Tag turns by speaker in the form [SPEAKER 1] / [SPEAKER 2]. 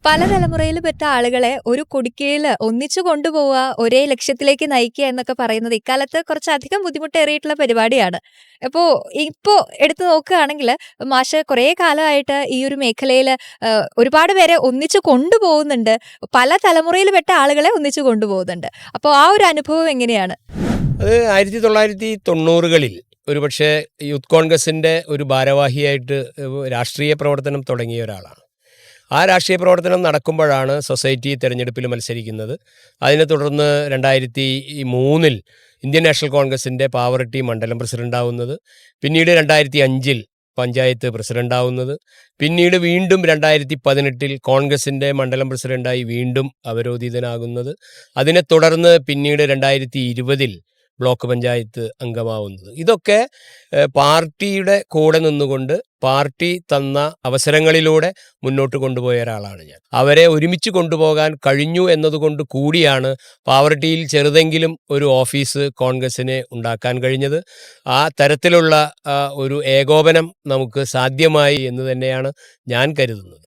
[SPEAKER 1] പല തലമുറയിൽ പെട്ട ആളുകളെ ഒരു കുടിക്കീഴില് ഒന്നിച്ചു കൊണ്ടുപോവുക, ഒരേ ലക്ഷ്യത്തിലേക്ക് നയിക്കുക എന്നൊക്കെ പറയുന്നത് ഇക്കാലത്ത് കുറച്ചധികം ബുദ്ധിമുട്ടേറിയിട്ടുള്ള പരിപാടിയാണ്. അപ്പോ ഇപ്പോ എടുത്തു നോക്കുകയാണെങ്കിൽ മാഷ് കുറേ കാലമായിട്ട് ഈ ഒരു മേഖലയില് ഒരുപാട് പേരെ ഒന്നിച്ചു കൊണ്ടുപോകുന്നുണ്ട്. പല തലമുറയിൽ പെട്ട ആളുകളെ ഒന്നിച്ചു കൊണ്ടുപോകുന്നുണ്ട്. അപ്പോൾ ആ ഒരു അനുഭവം എങ്ങനെയാണ്?
[SPEAKER 2] അത് 1990കളിൽ ഒരുപക്ഷെ യൂത്ത് കോൺഗ്രസിൻ്റെ ഒരു ഭാരവാഹിയായിട്ട് രാഷ്ട്രീയ പ്രവർത്തനം തുടങ്ങിയ ഒരാളാണ്. ആ രാഷ്ട്രീയ പ്രവർത്തനം നടക്കുമ്പോഴാണ് സൊസൈറ്റി തിരഞ്ഞെടുപ്പിൽ മത്സരിക്കുന്നത്. അതിനെ തുടർന്ന് 2003 ഇന്ത്യൻ നാഷണൽ കോൺഗ്രസിൻ്റെ പാവറട്ടി മണ്ഡലം പ്രസിഡൻ്റാവുന്നത്. പിന്നീട് 2005 പഞ്ചായത്ത് പ്രസിഡൻ്റാവുന്നത്. പിന്നീട് വീണ്ടും 2018 കോൺഗ്രസിൻ്റെ മണ്ഡലം പ്രസിഡൻ്റായി വീണ്ടും അവരോധിതനാകുന്നത്. അതിനെ തുടർന്ന് പിന്നീട് 2020 ബ്ലോക്ക് പഞ്ചായത്ത് അംഗമാവുന്നത്. ഇതൊക്കെ പാർട്ടിയുടെ കൂടെ നിന്നുകൊണ്ട് പാർട്ടി തന്ന അവസരങ്ങളിലൂടെ മുന്നോട്ട് കൊണ്ടുപോയ ഒരാളാണ് ഞാൻ. അവരെ ഒരുമിച്ച് കൊണ്ടുപോകാൻ കഴിഞ്ഞു എന്നതുകൊണ്ട് കൂടിയാണ് പാവറട്ടിയിൽ ചെറുതെങ്കിലും ഒരു ഓഫീസ് കോൺഗ്രസ്സിന് ഉണ്ടാക്കാൻ കഴിഞ്ഞത്. ആ തരത്തിലുള്ള ഒരു ഏകോപനം നമുക്ക് സാധ്യമായി എന്ന് തന്നെയാണ് ഞാൻ കരുതുന്നത്.